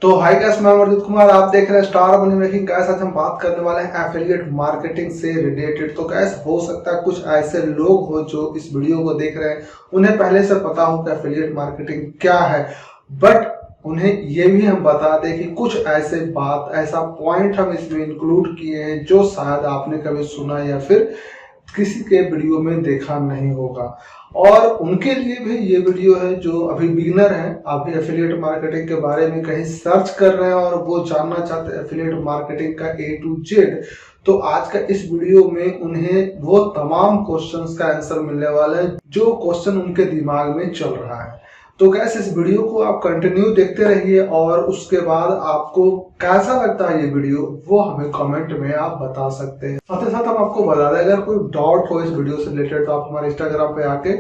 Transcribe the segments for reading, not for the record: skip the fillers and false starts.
तो hi guys, मैं अमरजीत कुमार, आप देख रहे हैं स्टार मनी मेकिंग। गाइस आज हम बात करने वाले हैं एफिलिएट मार्केटिंग से रिलेटेड। तो गाइस हो सकता है कुछ ऐसे लोग हो जो इस वीडियो को देख रहे हैं, उन्हें पहले से पता हो कि एफिलिएट मार्केटिंग क्या है, बट उन्हें ये भी हम बता दें कि कुछ ऐसा पॉइंट हम इसमें इंक्लूड किए हैं जो शायद आपने कभी सुना या फिर किसी के वीडियो में देखा नहीं होगा। और उनके लिए भी ये वीडियो है जो अभी बिगिनर हैं, अभी एफिलिएट मार्केटिंग के बारे में कहीं सर्च कर रहे हैं और वो जानना चाहते हैं एफिलिएट मार्केटिंग का A to Z। तो आज का इस वीडियो में उन्हें वो तमाम क्वेश्चंस का आंसर मिलने वाला है जो क्वेश्चन उनके दिमाग में चल रहा है। तो गैस इस वीडियो को आप कंटिन्यू देखते रहिए और उसके बाद आपको कैसा लगता है ये वीडियो वो हमें कमेंट में आप बता सकते हैं। साथ ही साथ हम आपको बता दें, अगर कोई डाउट हो इस वीडियो से रिलेटेड तो आप हमारे इंस्टाग्राम पे आके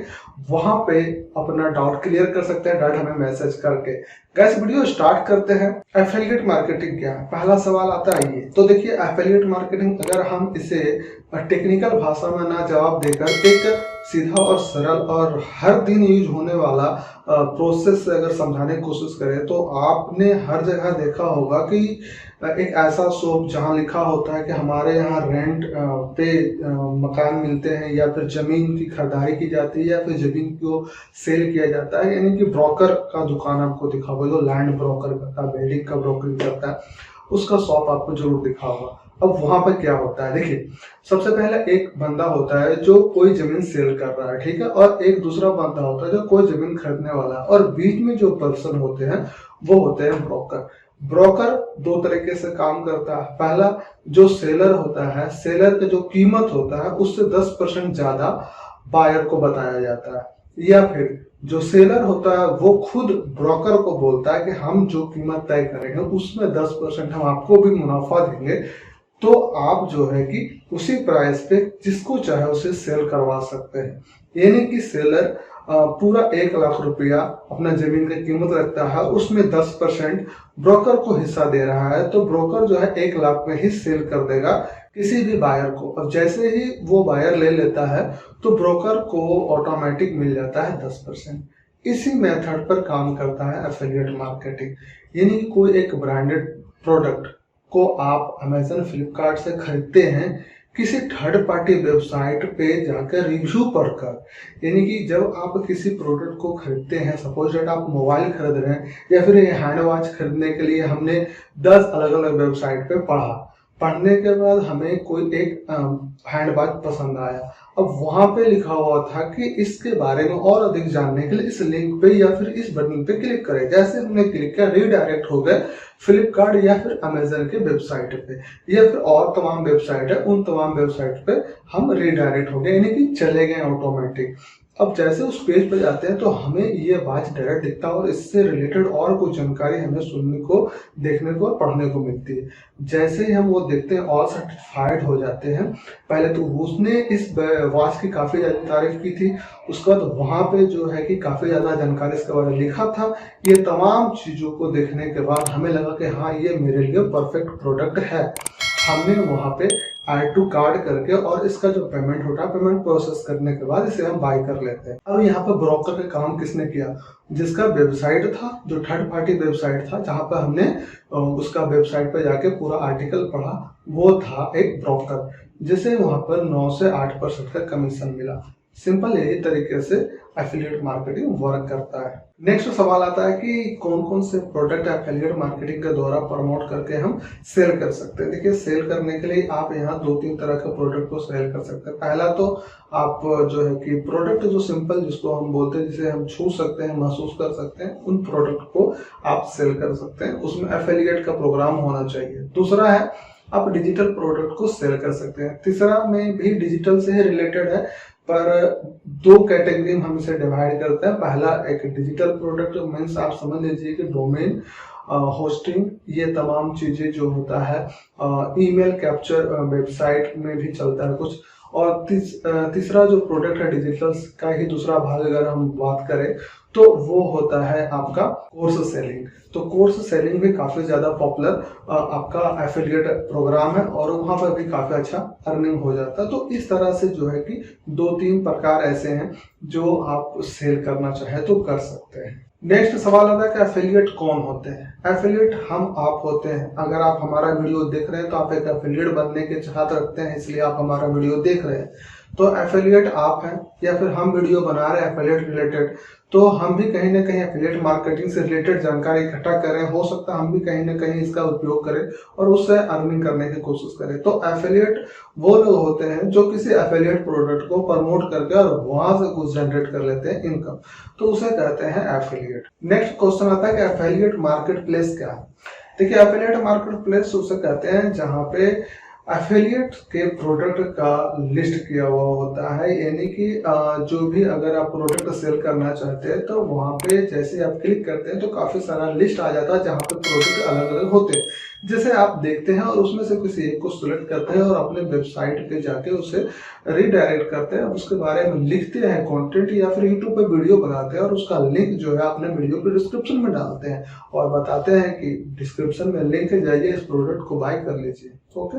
वहां पे अपना डाउट क्लियर कर सकते हैं, डायरेक्ट हमें मैसेज करके। गैस वीडियो स्टार्ट करते हैं। एफिलिएट मार्केटिंग क्या है? पहला सवाल आता है ये। तो देखिए, एफिलिएट मार्केटिंग अगर हम इसे टेक्निकल भाषा में ना जवाब देकर एक सीधा और सरल और हर दिन यूज होने वाला प्रोसेस से अगर समझाने की कोशिश करें तो आपने हर जगह देखा होगा कि एक ऐसा शॉप जहां लिखा होता है कि हमारे यहाँ रेंट पे मकान मिलते हैं या फिर जमीन की खरीदारी की जाती है या फिर जमीन को सेल किया जाता है, यानी कि ब्रोकर का दुकान आपको दिखा होगा जो लैंड ब्रोकर करता है, बिल्डिंग का ब्रोकरिंग करता है, उसका शॉप आपको जरूर दिखा होगा। अब वहां पर क्या होता है, देखिए सबसे पहले एक बंदा होता है जो कोई जमीन सेल कर रहा है, ठीक है, और एक दूसरा बंदा होता है जो कोई जमीन खरीदने वाला है, और बीच में जो पर्सन होते हैं वो होते हैं ब्रोकर। ब्रोकर दो तरीके से काम करता है। पहला, जो सेलर होता है, सेलर का जो कीमत होता है उससे 10% ज्यादा बायर को बताया जाता है, या फिर जो सेलर होता है वो खुद ब्रोकर को बोलता है कि हम जो कीमत तय करेंगे उसमें 10% हम आपको भी मुनाफा देंगे, तो आप जो है कि उसी प्राइस पे जिसको चाहे उसे सेल करवा सकते हैं। यानी कि सेलर पूरा 1 लाख रुपया अपना जमीन की कीमत रखता है, उसमें 10% ब्रोकर को हिस्सा दे रहा है, तो ब्रोकर जो है 1 लाख में ही सेल कर देगा किसी भी बायर को। अब जैसे ही वो बायर ले लेता है तो ब्रोकर को ऑटोमेटिक मिल जाता है 10%। इसी मेथड पर काम करता है एफिलिएट मार्केटिंग। यानी कि कोई एक ब्रांडेड प्रोडक्ट को आप अमेजन, फ्लिपकार्ट से खरीदते हैं किसी थर्ड पार्टी वेबसाइट पे जाकर रिव्यू पढ़कर, यानी कि जब आप किसी प्रोडक्ट को खरीदते हैं, सपोज दैट आप मोबाइल खरीद रहे हैं या फिर हैंड वॉच खरीदने के लिए हमने 10 अलग अलग वेबसाइट पे पढ़ने के बाद हमें कोई एक हैंड वॉच पसंद आया। अब वहां पे लिखा हुआ था कि इसके बारे में और अधिक जानने के लिए इस लिंक पे या फिर इस बटन पे क्लिक करें। जैसे हमने क्लिक किया, रीडायरेक्ट हो गए फ्लिपकार्ट या फिर अमेजन के वेबसाइट पे, या फिर और तमाम वेबसाइट है, उन तमाम वेबसाइट पे हम रीडायरेक्ट हो गए, यानी कि चले गए ऑटोमेटिक। अब जैसे उस पेज पे जाते हैं तो हमें ये वॉच डायरेक्ट दिखता है और इससे रिलेटेड और कुछ जानकारी हमें सुनने को, देखने को और पढ़ने को मिलती है। जैसे ही हम वो देखते हैं और सर्टिफाइड हो जाते हैं। पहले तो उसने इस वॉच की काफी ज्यादा तारीफ की थी, उसके बाद वहां पे जो है कि काफी ज्यादा जानकारी इसके बारे में लिखा था। ये तमाम चीजों को देखने के बाद हमें लगा कि हाँ, ये मेरे लिए परफेक्ट प्रोडक्ट है। हमने वहां पे ऐड टू कार्ड करके और इसका जो पेमेंट होता है, पेमेंट प्रोसेस करने के बाद इसे हम बाय कर लेते हैं। अब यहाँ पर ब्रोकर का काम किसने किया? जिसका वेबसाइट था, जो थर्ड पार्टी वेबसाइट था, जहां पर हमने उसका वेबसाइट पे जाके पूरा आर्टिकल पढ़ा, वो था एक ब्रोकर, जिसे वहां पर 9 से 8% का कमीशन मिला। सिंपल यही तरीके से एफिलिएट मार्केटिंग वर्क करता है। नेक्स्ट सवाल आता है कि कौन कौन से प्रोडक्ट एफिलिएट मार्केटिंग के द्वारा प्रमोट करके हम सेल कर सकते हैं। देखिए, सेल करने के लिए आप यहाँ 2-3 तरह के प्रोडक्ट को सेल कर सकते हैं। पहला तो आप जो है कि प्रोडक्ट जो सिंपल, जिसको हम बोलते हैं, जिसे हम छू सकते हैं, महसूस कर सकते हैं, उन प्रोडक्ट को आप सेल कर सकते हैं। उसमें एफिलिएट का प्रोग्राम होना चाहिए। दूसरा है, आप डिजिटल प्रोडक्ट को सेल कर सकते हैं। तीसरा में भी डिजिटल से ही रिलेटेड है, पर 2 कैटेगरी में हम इसे डिवाइड करते हैं। पहला एक डिजिटल प्रोडक्ट मीन्स आप समझ लीजिए कि डोमेन, होस्टिंग, ये तमाम चीजें जो होता है, ईमेल कैप्चर वेबसाइट में भी चलता है कुछ। और तीसरा जो प्रोडक्ट है डिजिटल का ही दूसरा भाग अगर हम बात करें तो वो होता है आपका कोर्स सेलिंग। तो कोर्स सेलिंग भी काफी ज्यादा पॉपुलर आपका एफिलिएट प्रोग्राम है और वहां पर भी काफी अच्छा अर्निंग हो जाता है। तो इस तरह से जो है कि 2-3 प्रकार ऐसे हैं जो आप सेल करना चाहे तो कर सकते हैं। नेक्स्ट सवाल आता है कि एफिलिएट कौन होते हैं। एफिलिएट हम आप होते हैं। अगर आप हमारा वीडियो देख रहे हैं तो आप एक एफिलिएट बनने के चाहत रखते हैं, इसलिए आप हमारा वीडियो देख रहे हैं। तो एफिलिएट आप हैं, या फिर हम वीडियो बना रहे हैं एफिलिएट रिलेटेड, तो हम भी कहीं ना कहीं एफिलिएट मार्केटिंग से रिलेटेड जानकारी इकट्ठा करें। हो सकता है हम भी कहीं ना कहीं इसका उपयोग करें और उससे अर्निंग करने की कोशिश करें। तो एफिलिएट वो लोग होते हैं जो किसी एफिलिएट प्रोडक्ट को प्रमोट करके और वहां से कुछ जनरेट कर लेते हैं इनकम, तो उसे कहते हैं एफिलिएट। नेक्स्ट क्वेश्चन आता है कि एफिलिएट मार्केट प्लेस क्या है। देखिए, एफिलिएट मार्केट प्लेस उसे कहते हैं जहां पे एफिलिएट के प्रोडक्ट का लिस्ट किया हुआ होता है, यानी कि जो भी अगर आप प्रोडक्ट सेल करना चाहते हैं तो वहां पे जैसे आप क्लिक करते हैं तो काफी सारा लिस्ट आ जाता है जहां पे प्रोडक्ट अलग अलग होते हैं, जैसे आप देखते हैं और उसमें से किसी एक को सिलेक्ट करते हैं और अपने वेबसाइट पे जाके उसे रिडायरेक्ट करते हैं, उसके बारे में लिखते हैं कंटेंट, या फिर यूट्यूब पे वीडियो बनाते हैं और उसका लिंक जो है अपने वीडियो के डिस्क्रिप्शन में डालते हैं और बताते हैं कि डिस्क्रिप्शन में लिंक है, जाइए इस प्रोडक्ट को बाय कर लीजिए। ओके,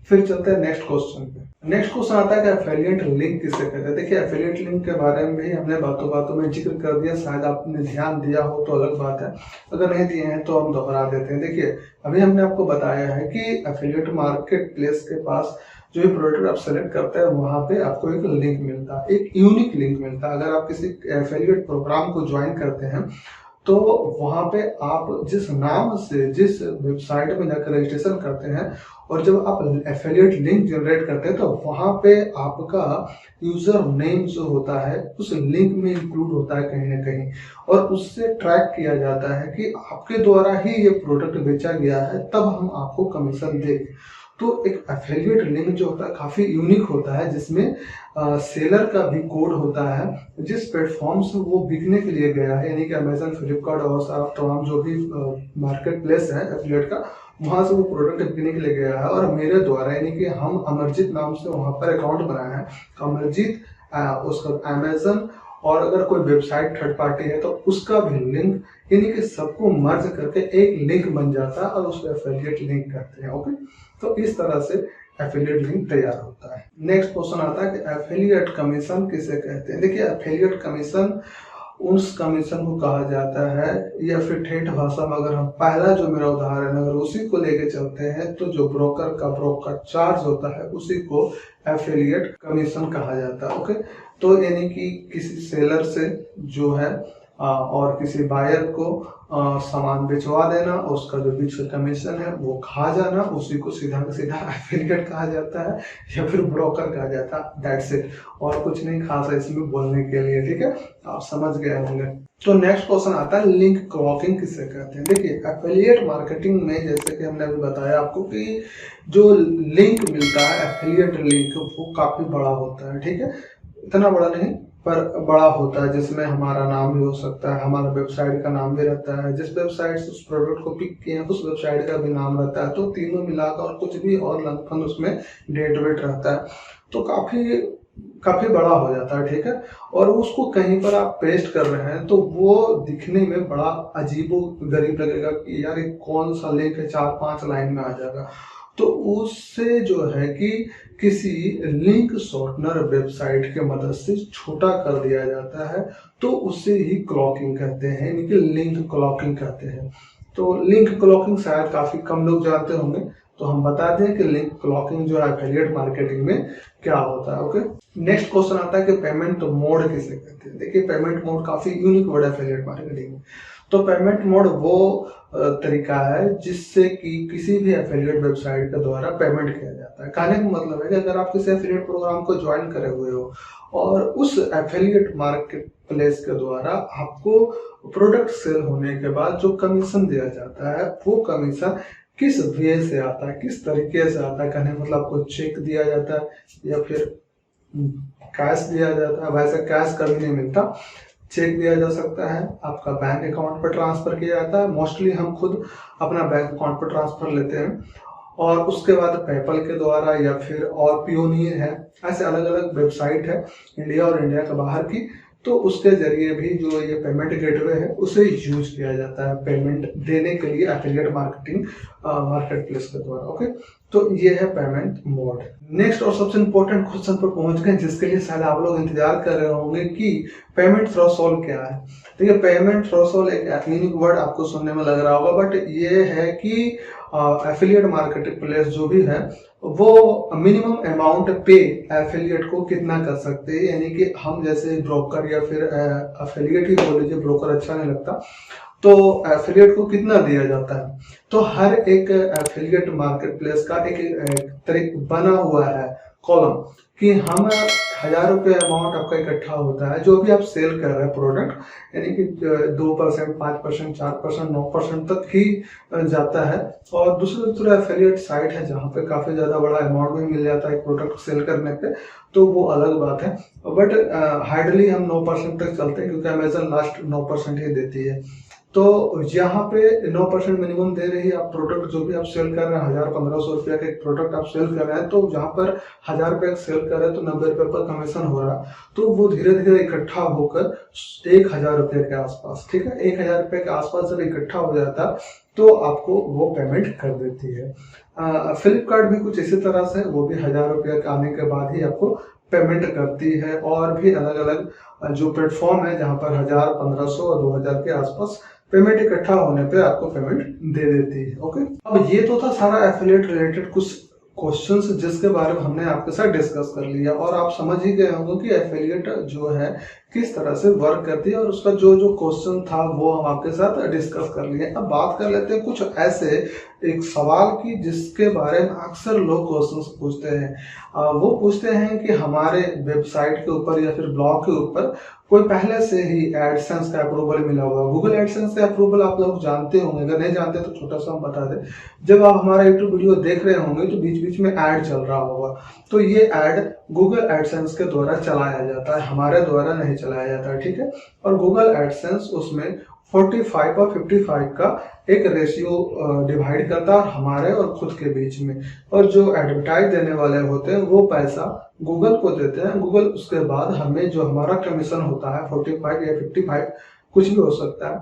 फिर चलते हैं नेक्स्ट क्वेश्चन पे। नेक्स्ट क्वेश्चन आता है कि एफिलिएट लिंक किसे कहते हैं। देखिए, एफिलिएट लिंक के बारे में भी हमने बातों बातों में जिक्र कर दिया, शायद आपने ध्यान दिया हो तो अलग बात है, अगर नहीं दिए हैं तो हम दोहरा देते हैं। देखिए, अभी हमने आपको बताया है कि एफिलिएट मार्केट प्लेस के पास जो भी प्रोडक्ट आप सेलेक्ट करते हैं वहां पे आपको एक लिंक मिलता है, एक यूनिक लिंक मिलता है। अगर आप किसी एफिलिएट प्रोग्राम को ज्वाइन करते हैं तो वहां पे आप जिस नाम से जिस वेबसाइट में जाकर रजिस्ट्रेशन करते हैं और जब आप एफिलिएट लिंक जनरेट करते हैं तो वहां पे आपका यूजर नेम जो होता है उस लिंक में इंक्लूड होता है कहीं ना कहीं, और उससे ट्रैक किया जाता है कि आपके द्वारा ही ये प्रोडक्ट बेचा गया है, तब हम आपको कमीशन देंगे। तो एक एफिलिएट लिंक जो होता है काफी यूनिक होता है, जिसमें सेलर का भी कोड होता है, जिस प्लेटफॉर्म से वो बिकने के लिए गया है, यानी कि अमेजन, फ्लिपकार्ट और सारा तमाम जो भी मार्केट प्लेस है एफिलिएट का, वहां से वो प्रोडक्ट बिकने के लिए गया है और मेरे द्वारा, यानी कि हम अमरजीत नाम से वहां पर अकाउंट बनाया है, अमरजीत उसका अमेजन और अगर कोई वेबसाइट थर्ड पार्टी है तो उसका भी लिंक, यानी कि सबको मर्ज करके एक लिंक बन जाता है और उसको एफिलिएट लिंक कहते हैं। ओके, तो इस तरह से एफिलिएट लिंक तैयार होता है। नेक्स्ट क्वेश्चन आता है कि एफिलिएट कमीशन किसे कहते हैं। देखिए, एफिलिएट कमीशन उस कमीशन को कहा जाता है, या फिर ठेठ भाषा में अगर हम पहला जो मेरा उदाहरण अगर उसी को लेके चलते हैं तो जो ब्रोकर का ब्रोकर चार्ज होता है उसी को एफिलिएट कमीशन कहा जाता है। ओके, तो यानी कि किसी सेलर से जो है और किसी बायर को सामान बेचवा देना, उसका जो बीच का कमीशन है वो खा जाना, उसी को सीधा सीधा एफिलिएट कहा जाता है या फिर ब्रोकर कहा जाता है। दैट्स इट, और कुछ नहीं खास है इसमें बोलने के लिए। ठीक है, आप समझ गए होंगे। तो नेक्स्ट क्वेश्चन आता है लिंक क्रॉकिंग किसे कहते हैं। देखिए, एफिलिएट मार्केटिंग में जैसे कि हमने अभी बताया आपको कि जो लिंक मिलता है एफिलिएट लिंक वो काफी बड़ा होता है। ठीक है, इतना बड़ा नहीं पर बड़ा होता है, जिसमें हमारा नाम भी हो सकता है, हमारा वेबसाइट का नाम भी रहता है, जिस वेबसाइट से उस प्रोडक्ट को पिक किए हैं उस वेबसाइट का भी नाम रहता है, तो तीनों मिलाकर और कुछ भी और लंपन उसमें डेट वेट रहता है, तो काफी बड़ा हो जाता है। ठीक है, और उसको कहीं पर आप पेस्ट कर रहे हैं तो वो दिखने में बड़ा अजीबो गरीब लगेगा कि यार ये कौन सा लिंक है, 4-5 लाइन में आ जाएगा। तो उससे जो है कि किसी लिंक शॉर्टनर वेबसाइट के मदद से छोटा कर दिया जाता है, तो उसे ही क्लॉकिंग कहते हैं, यानी कि लिंक क्लॉकिंग कहते हैं। तो लिंक क्लॉकिंग शायद काफी कम लोग जानते होंगे, तो हम बता दें कि लिंक क्लॉकिंग जो है एफिलिएट मार्केटिंग में क्या होता है। ओके, नेक्स्ट क्वेश्चन आता है कि पेमेंट मोड किसे कहते हैं। देखिए, पेमेंट मोड काफी यूनिक वर्ड है एफिलिएट मार्केटिंग में। तो पेमेंट मोड वो तरीका है जिससे कि किसी भी एफिलिएट वेबसाइट के द्वारा पेमेंट किया जाता है। कहने का मतलब है कि अगर आप किसी एफिलिएट प्रोग्राम को ज्वाइन करे हुए हो और उस एफिलिएट मार्केट प्लेस के द्वारा आपको प्रोडक्ट सेल होने के बाद जो कमीशन दिया जाता है वो कमीशन किस वे से आता है, किस तरीके से आता है, कहने मतलब आपको चेक दिया जाता है या फिर कैश दिया जाता है। वैसे कैश कभी नहीं मिलता, चेक दिया जा सकता है, आपका बैंक अकाउंट पर ट्रांसफर किया जाता है। मोस्टली हम खुद अपना बैंक अकाउंट पर ट्रांसफर लेते हैं, और उसके बाद पेपल के द्वारा या फिर और पियोनियर है, ऐसे अलग अलग वेबसाइट है इंडिया और इंडिया के बाहर की, तो उसके जरिए भी जो ये पेमेंट गेटवे है उसे यूज किया जाता है पेमेंट देने के लिए एफिलिएट मार्केटिंग मार्केट प्लेस के द्वारा। ओके, तो ये है पेमेंट मोड। नेक्स्ट और सबसे इंपॉर्टेंट क्वेश्चन पर पहुंच गए, जिसके लिए शायद आप लोग इंतजार कर रहे होंगे कि पेमेंट थ्रेशोल्ड क्या है। देखिए, पेमेंट थ्रेशोल्ड एक यूनिक वर्ड आपको सुनने में लग रहा होगा, बट ये है कि एफिलिएट मार्केटिंग प्लेस जो भी है वो मिनिमम अमाउंट पे एफिलिएट को कितना कर सकते हैं। यानी कि हम जैसे ब्रोकर या फिर एफिलिएट ही बोल लीजिए, ब्रोकर अच्छा नहीं लगता, तो एफिलिएट को कितना दिया जाता है। तो हर एक एफिलिएट मार्केट प्लेस का एक तरीका बना हुआ है कॉलम कि हम 1000 रुपये अमाउंट आपका इकट्ठा होता है जो भी आप सेल कर रहे हैं प्रोडक्ट, यानी कि 2%, 5%, 4%, 9% तक ही जाता है। और दूसरे एफिलिएट साइट है जहाँ पे काफी ज्यादा बड़ा अमाउंट भी मिल जाता है एक प्रोडक्ट सेल करने पे, तो वो अलग बात है। बट हार्डली हम 9% तक चलते हैं क्योंकि अमेजन लास्ट 9% ही देती है। तो यहाँ पे 9% मिनिमम दे रही है। आप प्रोडक्ट जो भी आप सेल कर रहे हैं, 1000-1500 रुपया का एक प्रोडक्ट आप सेल कर रहे हैं, तो जहाँ पर 1000 रुपये सेल कर रहे हैं तो 90 रुपये पर कमीशन हो रहा है। तो वो धीरे धीरे इकट्ठा होकर 1000 रुपये के आसपास, ठीक है, 1000 रुपये के आसपास जब इकट्ठा हो जाता तो आपको वो पेमेंट कर देती है। फ्लिपकार्ट भी कुछ इसी तरह से, वो भी 1000 रुपये आने के बाद ही आपको पेमेंट करती है। और भी अलग अलग जो प्लेटफॉर्म है जहाँ पर 1000, 1500 और 2000 के आसपास पेमेंट इकट्ठा होने पे आपको पेमेंट दे देती है। ओके, अब ये तो था सारा एफिलिएट रिलेटेड कुछ क्वेश्चंस जिसके बारे में हमने आपके साथ डिस्कस कर लिया, और आप समझ ही गए होंगे कि एफिलिएट जो है किस तरह से वर्क करती है, और उसका जो जो क्वेश्चन था वो हम आपके साथ डिस्कस कर लिए। अब बात कर लेते हैं कुछ ऐसे एक सवाल की जिसके बारे में अक्सर लोग क्वेश्चन पूछते हैं। वो पूछते हैं कि हमारे वेबसाइट के ऊपर या फिर ब्लॉग के ऊपर कोई पहले से ही एडसेंस का अप्रूवल मिला हुआ। गूगल एडसेंस का अप्रूवल आप लोग जानते होंगे, अगर नहीं जानते तो छोटा सा हम बता दें। जब आप हमारा यूट्यूब वीडियो देख रहे होंगे तो बीच बीच में ऐड चल रहा होगा, तो ये ऐड गूगल एडसेंस के द्वारा चलाया जाता है, हमारे द्वारा नहीं चलाया जाता है, ठीक है। और गूगल एडसेंस उसमें 45 और 55 का एक रेशियो डिवाइड करता है हमारे और खुद के बीच में। और जो एडवर्टाइज देने वाले होते हैं वो पैसा गूगल को देते हैं। गूगल उसके बाद हमें जो हमारा कमीशन होता है 45 या 55, कुछ भी हो सकता है,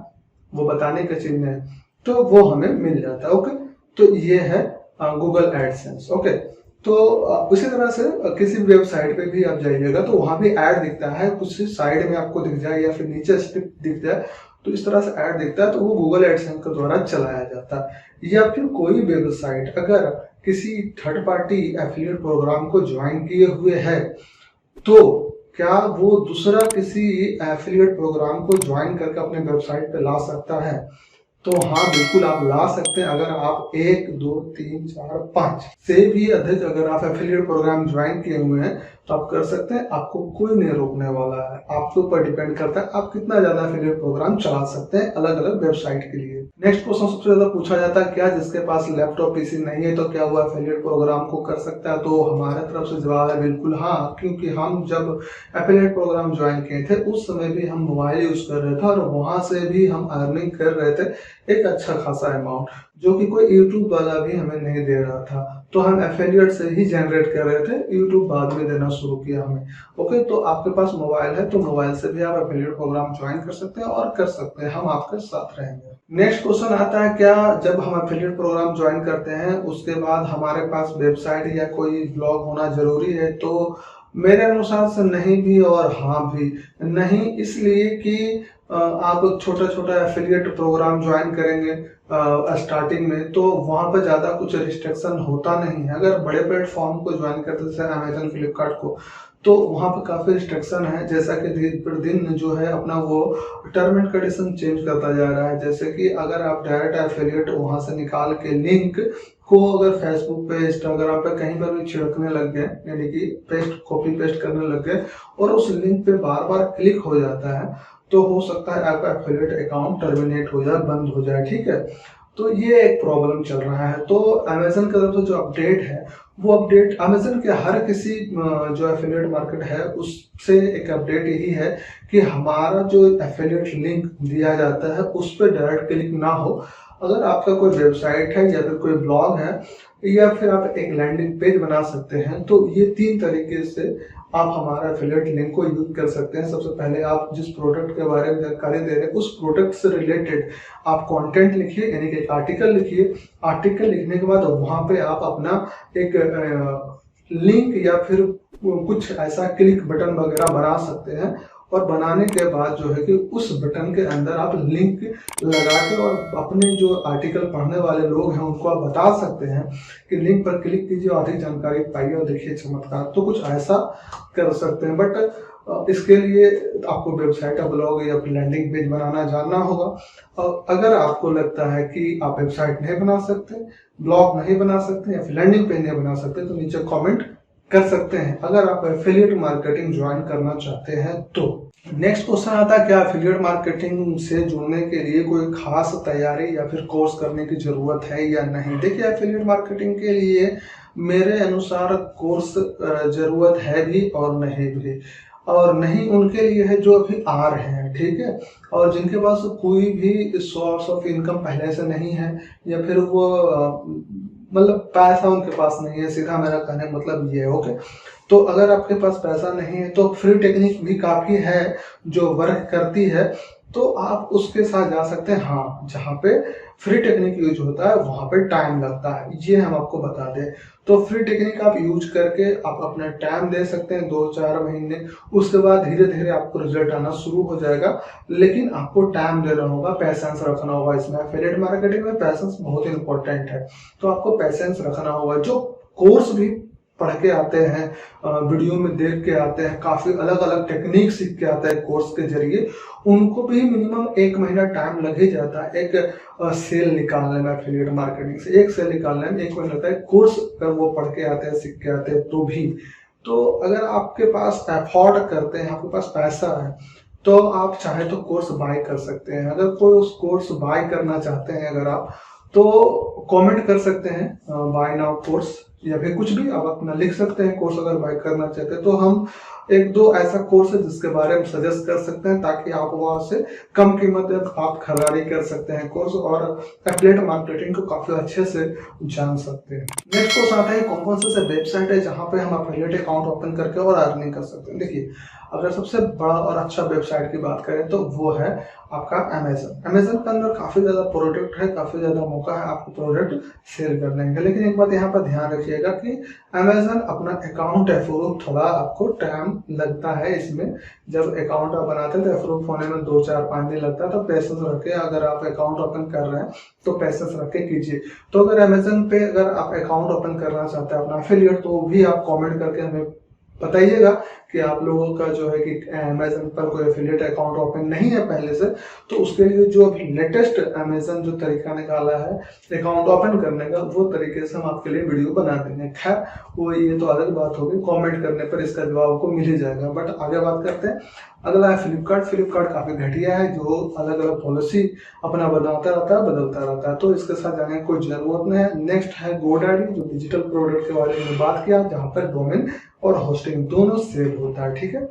वो बताने का चिन्ह है, तो वो हमें मिल जाता है। ओके, तो ये है गूगल एडसेंस। ओके, तो उसी तरह से किसी भी वेबसाइट पे भी आप जाइएगा तो वहां भी ऐड दिखता है, कुछ साइड में आपको दिख जाए या फिर नीचे स्क्रिप्ट दिख जाए, तो इस तरह से ऐड दिखता है, तो वो गूगल एडसेंस के द्वारा चलाया जाता है। या फिर कोई वेबसाइट अगर किसी थर्ड पार्टी एफिलिएट प्रोग्राम को ज्वाइन किए हुए है, तो क्या वो दूसरा किसी एफिलिएट प्रोग्राम को ज्वाइन करके अपने वेबसाइट पे ला सकता है? तो हाँ, बिल्कुल आप ला सकते हैं। अगर आप 1, 2, 3, 4, 5 से भी अधिक अगर आप एफिलिएट प्रोग्राम ज्वाइन किए हुए हैं तो आप कर सकते हैं, आपको कोई नहीं रोकने वाला है। आपके ऊपर डिपेंड करता है आप कितना ज्यादा एफिलिएट प्रोग्राम चला सकते हैं अलग अलग वेबसाइट के लिए। नेक्स्ट क्वेश्चन सबसे ज्यादा पूछा जाता है, क्या जिसके पास लैपटॉप पीसी नहीं है तो क्या वो एफिलिएट प्रोग्राम को कर सकता है? तो हमारे तरफ से जवाब है बिल्कुल हाँ, क्योंकि हम जब एफिलिएट प्रोग्राम ज्वाइन किए थे उस समय भी हम मोबाइल यूज कर रहे थे और वहां से भी हम अर्निंग कर रहे थे एक अच्छा खासा अमाउंट, जो कि कोई यूट्यूब वाला भी हमें नहीं दे रहा था। तो हम एफिलिएट से ही जनरेट कर रहे थे, यूट्यूब बाद में देना शुरू किया हमें। ओके, तो आपके पास मोबाइल है तो मोबाइल से भी आप एफिलिएट प्रोग्राम ज्वाइन कर सकते हैं और कर सकते हैं, हम आपके साथ रहेंगे। नेक्स्ट क्वेश्चन आता है, क्या जब हम एफिलिएट प्रोग्राम ज्वाइन करते हैं उसके बाद हमारे पास वेबसाइट या कोई ब्लॉग होना जरूरी है? तो मेरे अनुसार से नहीं भी और हाँ भी। नहीं इसलिए कि आप छोटा छोटा एफिलिएट प्रोग्राम ज्वाइन करेंगे स्टार्टिंग में, तो वहां पर ज्यादा कुछ रिस्ट्रिक्शन होता नहीं है। अगर बड़े प्लेटफॉर्म को ज्वाइन करते जैसे अमेजन, फ्लिपकार्ट को, तो वहां पर काफी रिस्ट्रिक्शन है, जैसा कि दिन पर दिन जो है अपना वो टर्म एंड कंडीशन चेंज करता जा रहा है। जैसे कि अगर आप डायरेक्ट एफिलिएट वहां से निकाल के लिंक को अगर फेसबुक पे, इंस्टाग्राम पे कहीं पर भी छिड़कने लग गए, यानी कि कॉपी पेस्ट करने लग गए और उस लिंक पे बार बार क्लिक हो जाता है, तो हो सकता है आपका एफिलिएट अकाउंट टर्मिनेट हो जाए, बंद हो जाए, ठीक है। तो ये एक प्रॉब्लम चल रहा है। तो अमेजन की तरफ से जो अपडेट है, वो अपडेट अमेजन के हर किसी जो एफिलिएट मार्केट है उससे एक अपडेट यही है कि हमारा जो एफिलिएट लिंक दिया जाता है उस पर डायरेक्ट क्लिक ना हो, अगर आपका कोई वेबसाइट है या फिर कोई ब्लॉग है या फिर आप एक लैंडिंग पेज बना सकते हैं, तो ये 3 तरीके से आप हमारा एफिलिएट लिंक को यूज कर सकते हैं। सबसे पहले आप जिस प्रोडक्ट के बारे में जानकारी दे रहे हैं उस प्रोडक्ट से रिलेटेड आप कंटेंट लिखिए, यानी कि एक आर्टिकल लिखिए। आर्टिकल लिखने के बाद वहां पे आप अपना एक लिंक या फिर कुछ ऐसा क्लिक बटन वगैरह बना सकते हैं, और बनाने के बाद जो है कि उस बटन के अंदर आप लिंक लगा के और अपने जो आर्टिकल पढ़ने वाले लोग हैं उनको आप बता सकते हैं कि लिंक पर क्लिक कीजिए और अधिक जानकारी पाइए और देखिए चमत्कार। तो कुछ ऐसा कर सकते हैं, बट इसके लिए आपको वेबसाइट या ब्लॉग या फिर लैंडिंग पेज बनाना जानना होगा। और अगर आपको लगता है कि आप वेबसाइट नहीं बना सकते, ब्लॉग नहीं बना सकते या फिर लैंडिंग पेज नहीं बना सकते, तो नीचे कमेंट कर सकते हैं। अगर आप एफिलिएट मार्केटिंग ज्वाइन करना चाहते हैं तो नेक्स्ट क्वेश्चन आता है, क्या एफिलिएट मार्केटिंग से जुड़ने के लिए कोई खास तैयारी या फिर कोर्स करने की जरूरत है या नहीं। देखिए, एफिलिएट मार्केटिंग के लिए मेरे अनुसार कोर्स जरूरत है भी और नहीं भी, और नहीं उनके लिए है जो अभी आ रहे हैं, ठीक है, और जिनके पास कोई भी सोर्स ऑफ इनकम पहले से नहीं है या फिर वो मतलब पैसा उनके पास नहीं है, सीधा मेरा कहने मतलब ये ओके। तो अगर आपके पास पैसा नहीं है तो फ्री टेक्निक भी काफी है जो वर्क करती है, तो आप उसके साथ जा सकते हैं। हाँ, जहाँ पे फ्री टेक्निक यूज होता है वहां पे टाइम लगता है, ये हम आपको बता दें। तो फ्री टेक्निक आप यूज करके आप अपना टाइम दे सकते हैं 2-4 महीने, उसके बाद धीरे धीरे आपको रिजल्ट आना शुरू हो जाएगा। लेकिन आपको टाइम देना होगा, पैसेंस रखना होगा। इसमें एफिलिएट मार्केटिंग में पैसेंस बहुत इंपॉर्टेंट है, तो आपको पैसेंस रखना होगा। जो कोर्स भी पढ़ के आते हैं, वीडियो में देख के आते हैं, काफी अलग अलग टेक्निक सीख के आते हैं कोर्स के जरिए, उनको भी मिनिमम 1 महीना टाइम लग ही जाता है एक सेल निकालने में। एफिलिएट मार्केटिंग से एक सेल निकालने में 1 महीना लगता है। कोर्स अगर वो पढ़ के आते हैं, सीख के आते हैं तो भी। तो अगर आपके पास अफोर्ड करते हैं, आपके पास पैसा है, तो आप चाहे तो कोर्स बाय कर सकते हैं। अगर कोई उस कोर्स बाय करना चाहते हैं अगर आप, तो कमेंट कर सकते हैं बाय नाउ कोर्स, या फिर कुछ भी आप अपना लिख सकते हैं कोर्स अगर बाय करना चाहते हैं। तो हम 1-2 ऐसा कोर्स है जिसके बारे में सजेस्ट कर सकते हैं, ताकि आप वहां से कम कीमत में आप खरीदारी कर सकते हैं कोर्स, और एफिलिएट मार्केटिंग को काफी अच्छे से जान सकते हैं। नेक्स्ट कोर्स आता है, कौन कौन से वेबसाइट है जहां पे हम एफिलिएट अकाउंट ओपन करके और अर्निंग कर सकते हैं। देखिए, अगर सबसे बड़ा और अच्छा वेबसाइट की बात करें तो वो है आपका अमेजन। अमेजन के अंदर काफी ज्यादा प्रोडक्ट है, काफी ज्यादा मौका है आपको प्रोडक्ट सेल करने का। लेकिन एक बात यहाँ पर ध्यान रखिएगा कि अमेजन अपना अकाउंट अप्रूव थोड़ा आपको टाइम लगता है इसमें। जब अकाउंट आप बनाते हैं तो अप्रूव होने में 2-4-5 दिन लगता है। तो पैसेंस रख के अगर आप अकाउंट ओपन कर रहे हैं तो पैसेंस रख के कीजिए। तो अगर अमेजन पे अगर आप अकाउंट ओपन करना चाहते हैं अपना एफिलिएट, तो भी आप कॉमेंट करके हमें बताइएगा कि आप लोगों का जो है कि अमेजन पर कोई एफिलिएट अकाउंट ओपन नहीं है पहले से, तो उसके लिए जो अभी लेटेस्ट अमेजन जो तरीका निकाला है अकाउंट ओपन करने का, वो तरीके से हम आपके लिए वीडियो बना देंगे। खैर, वो ये तो अलग बात होगी, कमेंट करने पर इसका जवाब आपको मिल ही जाएगा। बट आगे बात करते हैं, अगला है फ्लिपकार्ट। फ्लिपकार्ट काफी घटिया है, जो अलग अलग पॉलिसी अपना बनाता रहता है, बदलता रहता है, तो इसके साथ जाने की कोई जरूरत नहीं है। नेक्स्ट है गोडैडी, जो डिजिटल प्रोडक्ट के बारे में बात किया, जहाँ पर डोमेन और होस्टिंग दोनों सेल होता है, ठीक है।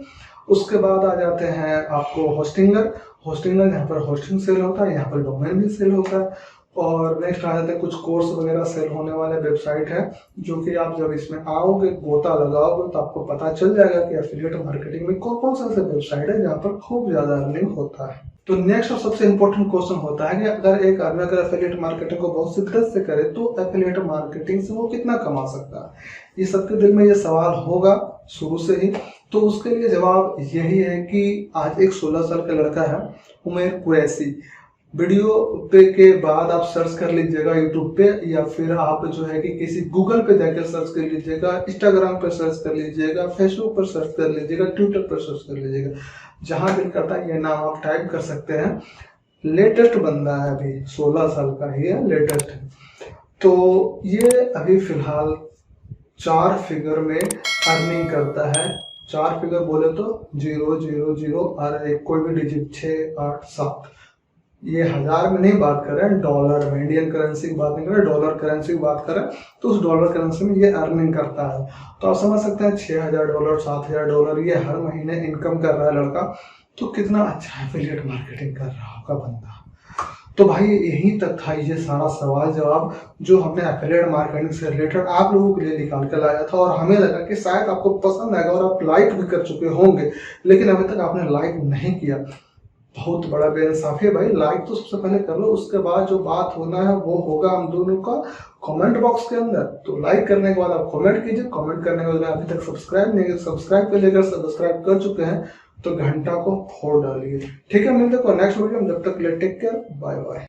उसके बाद आ जाते हैं आपको होस्टिंगर। होस्टिंगर यहाँ पर होस्टिंग सेल होता है, यहाँ पर डोमेन भी सेल होता है। और नेक्स्ट आ जाते हैं कुछ कोर्स वगैरह सेल होने वाले वेबसाइट है, जो कि आप जब इसमें आओगे, गोता लगाओगे, तो आपको पता चल जाएगा कि एफिलिएट मार्केटिंग में कौन कौन सा ऐसे वेबसाइट है जहाँ पर खूब ज्यादा अर्निंग होता है। तो नेक्स्ट और सबसे इंपॉर्टेंट क्वेश्चन होता है कि अगर एक आदमी अगर एफिलिएट मार्केटिंग को बहुत शिद्दत से करे तो एफिलिएट मार्केटिंग से वो कितना कमा सकता है। ये सबके दिल में ये सवाल होगा शुरू से ही। तो उसके लिए जवाब यही है कि आज एक 16 साल का लड़का है, उमैर कुरैशी, वीडियो पे के बाद आप सर्च कर लीजिएगा यूट्यूब पे, या फिर आप जो है कि किसी गूगल पे जाकर सर्च कर लीजिएगा, इंस्टाग्राम पे सर्च कर लीजिएगा, फेसबुक पर सर्च कर लीजिएगा, ट्विटर पर सर्च कर लीजिएगा, जहां दिल करता है ये नाम आप टाइप कर सकते हैं। लेटेस्ट बंदा है, अभी 16 साल का ही है, लेटेस्ट है। तो ये अभी फिलहाल 4 फिगर में अर्निंग करता है। 4 फिगर बोले तो 0 0 0 और एक कोई भी डिजिट 6 8 7। ये हजार में नहीं बात कर रहे हैं, डॉलर में, इंडियन करेंसी की बात नहीं कर रहे, डॉलर करेंसी की बात कर रहे हैं। तो उस डॉलर करेंसी में ये अर्निंग करता है। तो आप समझ सकते हैं $6000 $7000 ये हर महीने इनकम कर रहा है लड़का। तो कितना अच्छा एफिलिएट मार्केटिंग कर रहा होगा बंदा। तो भाई यहीं तक था ये सारा सवाल जवाब जो हमने एफिलिएट मार्केटिंग से रिलेटेड आप लोगों के लिए निकाल कर लाया था, और हमें लगा कि शायद आपको पसंद आएगा और आप लाइक भी कर चुके होंगे, लेकिन अभी तक आपने लाइक नहीं किया। बहुत बड़ा बेइंसाफी है भाई। लाइक तो सबसे पहले कर लो, उसके बाद जो बात होना है वो होगा हम दोनों का कमेंट बॉक्स के अंदर। तो लाइक करने के बाद आप कमेंट कीजिए, कमेंट करने के बाद अभी तक सब्सक्राइब नहीं किया, सब्सक्राइब कर लेकर सब्सक्राइब कर चुके हैं तो घंटा को फोड़ डालिए। ठीक है, मिलते हैं नेक्स्ट वीडियो में, जब तक ले टेक केयर, बाय बाय।